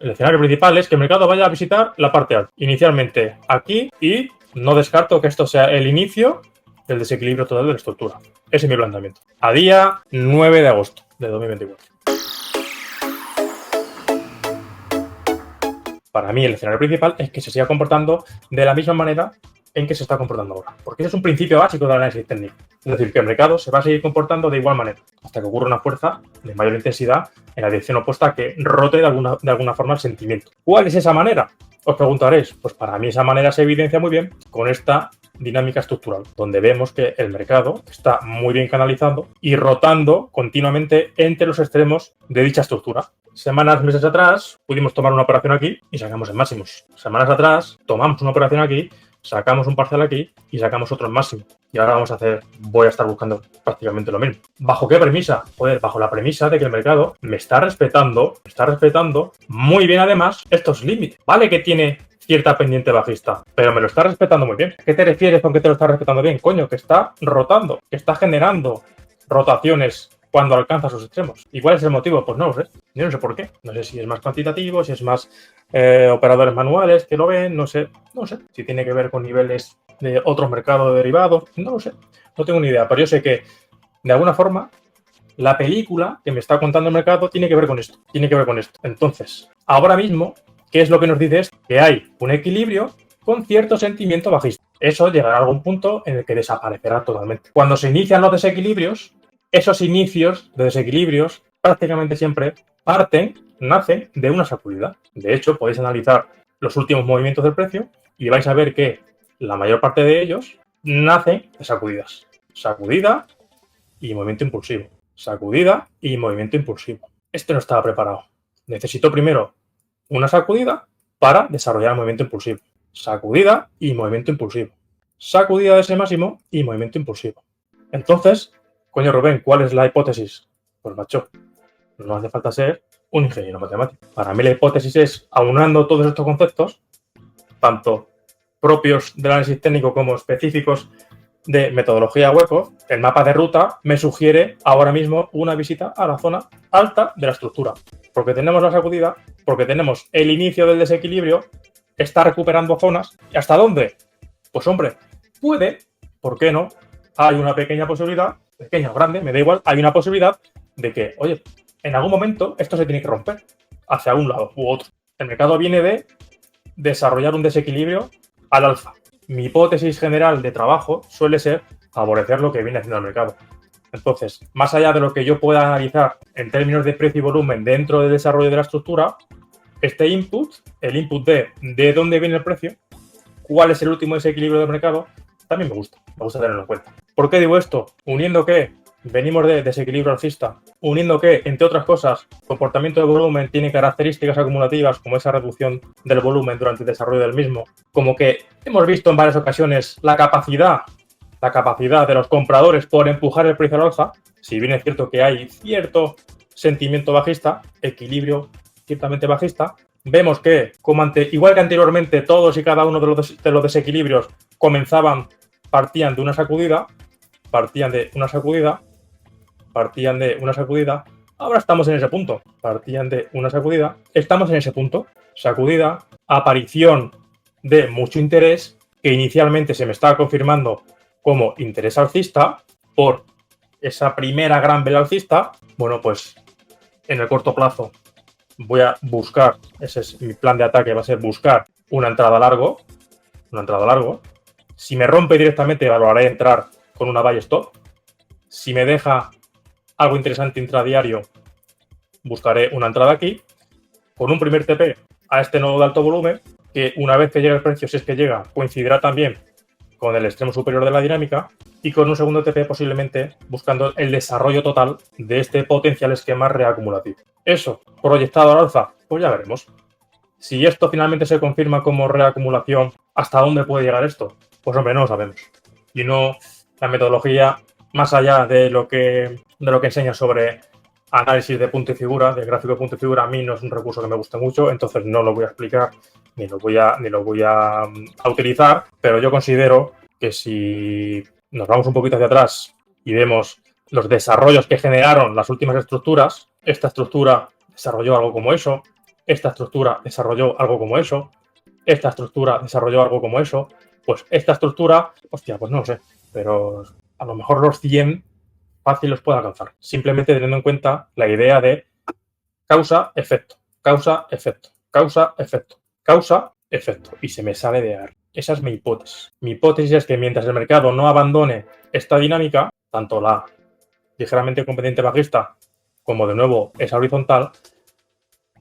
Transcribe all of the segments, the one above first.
El escenario principal es que el mercado vaya a visitar la parte alta, inicialmente aquí, y no descarto que esto sea el inicio del desequilibrio total de la estructura. Ese es mi planteamiento. A día 9 de agosto de 2024. Para mí el escenario principal es que se siga comportando de la misma manera en que se está comportando ahora. Porque ese es un principio básico del análisis técnico. Es decir, que el mercado se va a seguir comportando de igual manera hasta que ocurra una fuerza de mayor intensidad en la dirección opuesta a que rote de alguna forma el sentimiento. ¿Cuál es esa manera? Os preguntaréis. Pues para mí esa manera se evidencia muy bien con esta dinámica estructural, donde vemos que el mercado está muy bien canalizando y rotando continuamente entre los extremos de dicha estructura. Semanas, meses atrás, pudimos tomar una operación aquí y sacamos en máximos. Semanas atrás, tomamos una operación aquí, sacamos un parcial aquí y sacamos otro en máximo. Y ahora voy a estar buscando prácticamente lo mismo. ¿Bajo qué premisa? Pues bajo la premisa de que el mercado me está respetando muy bien además estos límites. Vale que tiene cierta pendiente bajista, pero me lo está respetando muy bien. ¿Qué te refieres con que te lo está respetando bien? Coño, que está rotando, que está generando rotaciones cuando alcanza sus extremos. ¿Y cuál es el motivo? Pues no lo sé. Yo no sé por qué. No sé si es más cuantitativo, si es más operadores manuales que lo ven, no sé. Si tiene que ver con niveles de otros mercados de derivados, no lo sé. No tengo ni idea, pero yo sé que de alguna forma la película que me está contando el mercado tiene que ver con esto. Entonces, ahora mismo, ¿qué es lo que nos dice esto? Que hay un equilibrio con cierto sentimiento bajista. Eso llegará a algún punto en el que desaparecerá totalmente. Cuando se inician los desequilibrios, esos inicios de desequilibrios prácticamente siempre nacen de una sacudida. De hecho, podéis analizar los últimos movimientos del precio y vais a ver que la mayor parte de ellos nacen de sacudidas. Sacudida y movimiento impulsivo. Sacudida y movimiento impulsivo. Este no estaba preparado. Necesito primero una sacudida para desarrollar el movimiento impulsivo. Sacudida y movimiento impulsivo. Sacudida de ese máximo y movimiento impulsivo. Entonces, coño Rubén, ¿cuál es la hipótesis? Pues macho, no hace falta ser un ingeniero matemático. Para mí la hipótesis es, aunando todos estos conceptos, tanto propios del análisis técnico como específicos de metodología hueco, el mapa de ruta me sugiere ahora mismo una visita a la zona alta de la estructura. Porque tenemos la sacudida, porque tenemos el inicio del desequilibrio, está recuperando zonas. ¿Y hasta dónde? Pues hombre, puede, ¿por qué no? Hay una pequeña posibilidad, pequeña o grande, me da igual, hay una posibilidad de que, oye, en algún momento esto se tiene que romper hacia un lado u otro. El mercado viene de desarrollar un desequilibrio al alza. Mi hipótesis general de trabajo suele ser favorecer lo que viene haciendo el mercado. Entonces, más allá de lo que yo pueda analizar en términos de precio y volumen dentro del desarrollo de la estructura, este input, el input de dónde viene el precio, cuál es el último desequilibrio del mercado, también me gusta tenerlo en cuenta. ¿Por qué digo esto? Uniendo que venimos de desequilibrio alcista, uniendo que, entre otras cosas, comportamiento de volumen tiene características acumulativas como esa reducción del volumen durante el desarrollo del mismo, como que hemos visto en varias ocasiones la capacidad de los compradores por empujar el precio al alza, si bien es cierto que hay cierto sentimiento bajista, equilibrio ciertamente bajista, vemos que, igual que anteriormente, todos y cada uno de los desequilibrios partían de una sacudida, ahora estamos en ese punto, sacudida, aparición de mucho interés que inicialmente se me estaba confirmando como interés alcista por esa primera gran vela alcista. Bueno, pues en el corto plazo voy a buscar, ese es mi plan de ataque, va a ser buscar una entrada largo. Si me rompe directamente, valoraré entrar con una buy stop. Si me deja algo interesante intradiario, buscaré una entrada aquí, con un primer TP a este nodo de alto volumen, que una vez que llegue el precio, si es que llega, coincidirá también con el extremo superior de la dinámica, y con un segundo TP posiblemente buscando el desarrollo total de este potencial esquema reacumulativo. Eso, proyectado al alza, pues ya veremos. Si esto finalmente se confirma como reacumulación, ¿hasta dónde puede llegar esto? Pues hombre, no lo sabemos. Y no, la metodología, más allá de lo que enseña sobre análisis de punto y figura, de gráfico de punto y figura, a mí no es un recurso que me guste mucho, entonces no lo voy a explicar ni lo voy a utilizar, pero yo considero que si nos vamos un poquito hacia atrás y vemos los desarrollos que generaron las últimas estructuras, esta estructura desarrolló algo como eso, esta estructura desarrolló algo como eso, esta estructura desarrolló algo como eso, pues esta estructura, hostia, pues no lo sé, pero a lo mejor los 100 fácil los puede alcanzar. Simplemente teniendo en cuenta la idea de causa, efecto, causa, efecto, causa, efecto, causa, efecto. Y se me sale de ar. Esa es mi hipótesis. Mi hipótesis es que mientras el mercado no abandone esta dinámica, tanto la ligeramente competente bajista como de nuevo esa horizontal,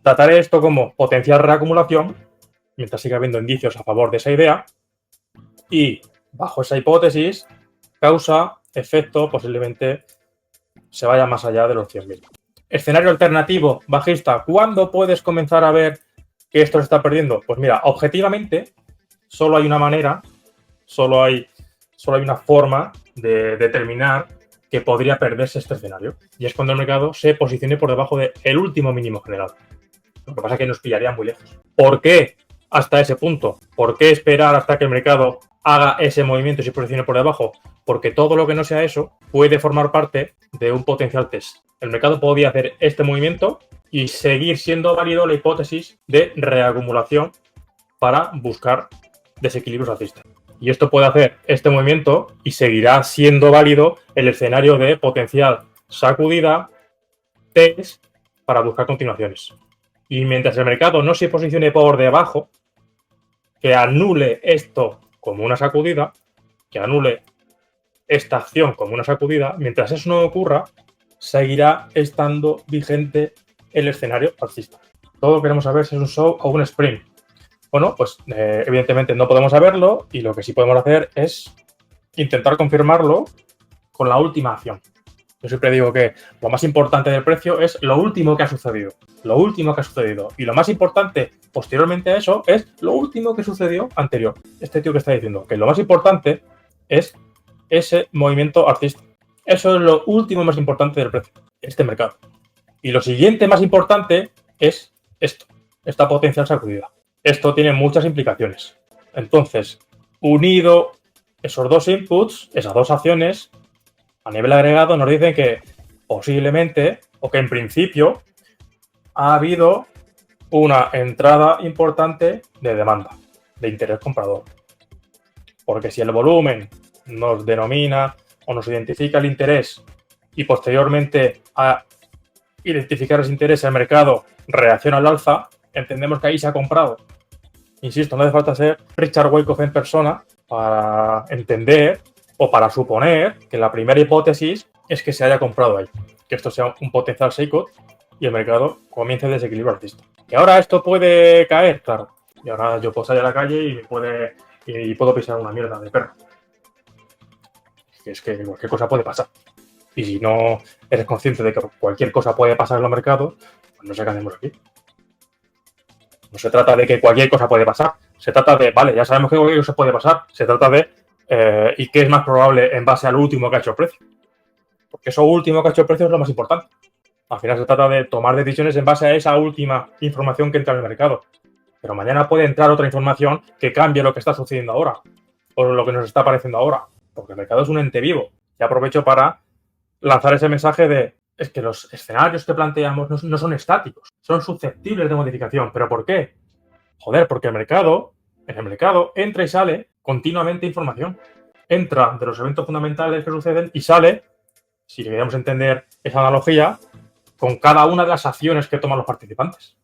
trataré esto como potencial reacumulación, mientras siga habiendo indicios a favor de esa idea, y bajo esa hipótesis, causa, efecto, posiblemente se vaya más allá de los 100.000. Escenario alternativo bajista, ¿cuándo puedes comenzar a ver que esto se está perdiendo? Pues mira, objetivamente, solo hay una manera, solo hay una forma de determinar que podría perderse este escenario. Y es cuando el mercado se posicione por debajo del último mínimo general. Lo que pasa es que nos pillaría muy lejos. ¿Por qué hasta ese punto? ¿Por qué esperar hasta que el mercado haga ese movimiento y se posicione por debajo? Porque todo lo que no sea eso puede formar parte de un potencial test. El mercado podría hacer este movimiento y seguir siendo válido la hipótesis de reacumulación para buscar desequilibrios alcistas. Y esto puede hacer este movimiento y seguirá siendo válido el escenario de potencial sacudida test para buscar continuaciones. Y mientras el mercado no se posicione por debajo, que anule esto como una sacudida, que anule esta acción como una sacudida, mientras eso no ocurra, seguirá estando vigente el escenario alcista. Todo lo que queremos saber si es un show o un sprint. Bueno, pues evidentemente no podemos saberlo y lo que sí podemos hacer es intentar confirmarlo con la última acción. Yo siempre digo que lo más importante del precio es lo último que ha sucedido. Lo último que ha sucedido. Y lo más importante posteriormente a eso es lo último que sucedió anterior. Este tío que está diciendo que lo más importante es ese movimiento alcista. Eso es lo último más importante del precio, este mercado. Y lo siguiente más importante es esto, esta potencial sacudida. Esto tiene muchas implicaciones. Entonces, unido esos dos inputs, esas dos acciones, a nivel agregado nos dicen que posiblemente, o que en principio, ha habido una entrada importante de demanda, de interés comprador. Porque si el volumen nos denomina o nos identifica el interés y posteriormente a identificar ese interés el mercado reacciona al alza, entendemos que ahí se ha comprado. Insisto, no hace falta ser Richard Wyckoff en persona para entender o para suponer que la primera hipótesis es que se haya comprado ahí, que esto sea un potencial shake-out y el mercado comience a desequilibrio alcista. ¿Y ahora esto puede caer? Claro. Y ahora yo puedo salir a la calle y puedo pisar una mierda de perro. Es que cualquier cosa puede pasar. Y si no eres consciente de que cualquier cosa puede pasar en los mercados, pues no sé qué hacemos aquí. No se trata de que cualquier cosa puede pasar. Se trata de, vale, ya sabemos que cualquier cosa puede pasar. Se trata de, ¿y qué es más probable en base al último que ha hecho el precio? Porque eso último que ha hecho el precio es lo más importante. Al final se trata de tomar decisiones en base a esa última información que entra en el mercado. Pero mañana puede entrar otra información que cambie lo que está sucediendo ahora. O lo que nos está apareciendo ahora. Porque el mercado es un ente vivo. Y aprovecho para lanzar ese mensaje de, es que los escenarios que planteamos no son estáticos, son susceptibles de modificación. ¿Pero por qué? Joder, porque en el mercado entra y sale continuamente información. Entra de los eventos fundamentales que suceden y sale, si queremos entender esa analogía, con cada una de las acciones que toman los participantes.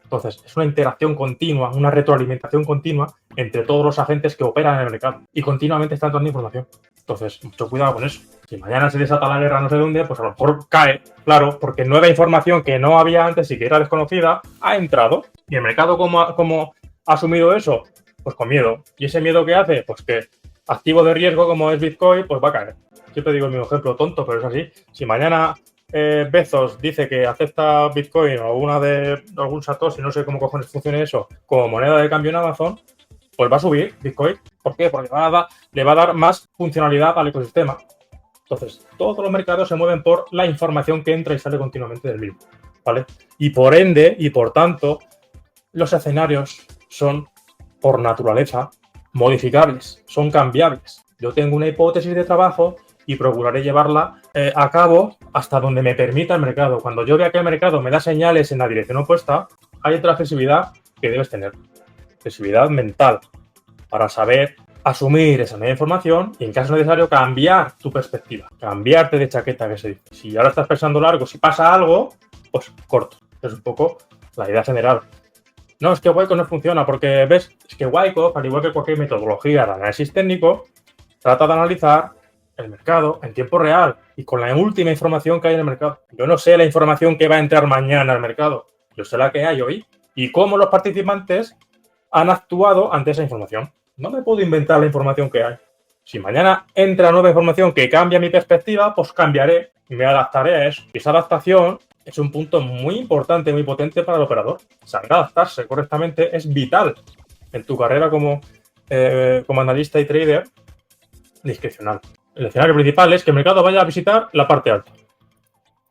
Entonces, es una interacción continua, una retroalimentación continua entre todos los agentes que operan en el mercado y continuamente están dando información. Entonces, mucho cuidado con eso. Si mañana se desata la guerra no sé dónde, pues a lo mejor cae, claro, porque nueva información que no había antes y que era desconocida ha entrado. ¿Y el mercado cómo ha asumido eso? Pues con miedo. ¿Y ese miedo qué hace? Pues que activo de riesgo como es Bitcoin, pues va a caer. Siempre digo el mismo ejemplo tonto, pero es así. Si mañana Bezos dice que acepta Bitcoin o algún Satoshi, no sé cómo cojones funcione eso, como moneda de cambio en Amazon, pues va a subir Bitcoin. ¿Por qué? Porque le va a dar más funcionalidad al ecosistema. Entonces, todos los mercados se mueven por la información que entra y sale continuamente del mismo, ¿vale? Y por ende, y por tanto, los escenarios son, por naturaleza, modificables, son cambiables. Yo tengo una hipótesis de trabajo y procuraré llevarla a cabo hasta donde me permita el mercado. Cuando yo vea que el mercado me da señales en la dirección opuesta, hay otra flexibilidad que debes tener. Flexibilidad mental para saber asumir esa nueva información y en caso necesario cambiar tu perspectiva, cambiarte de chaqueta, que se dice. Si ahora estás pensando largo, si pasa algo, pues corto. Es un poco la idea general. No, es que Wyckoff no funciona porque, ¿ves? Es que Wyckoff, al igual que cualquier metodología de análisis técnico, trata de analizar el mercado en tiempo real y con la última información que hay en el mercado. Yo no sé la información que va a entrar mañana al mercado, yo sé la que hay hoy y cómo los participantes han actuado ante esa información. No me puedo inventar la información que hay. Si mañana entra nueva información que cambia mi perspectiva, pues cambiaré y me adaptaré a eso. Y esa adaptación es un punto muy importante, muy potente para el operador. Saber adaptarse correctamente es vital en tu carrera como analista y trader discrecional. El escenario principal es que el mercado vaya a visitar la parte alta.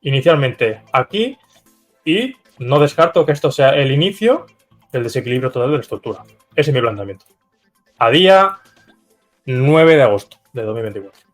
Inicialmente aquí y no descarto que esto sea el inicio del desequilibrio total de la estructura. Ese es mi planteamiento. A día 9 de agosto de 2024.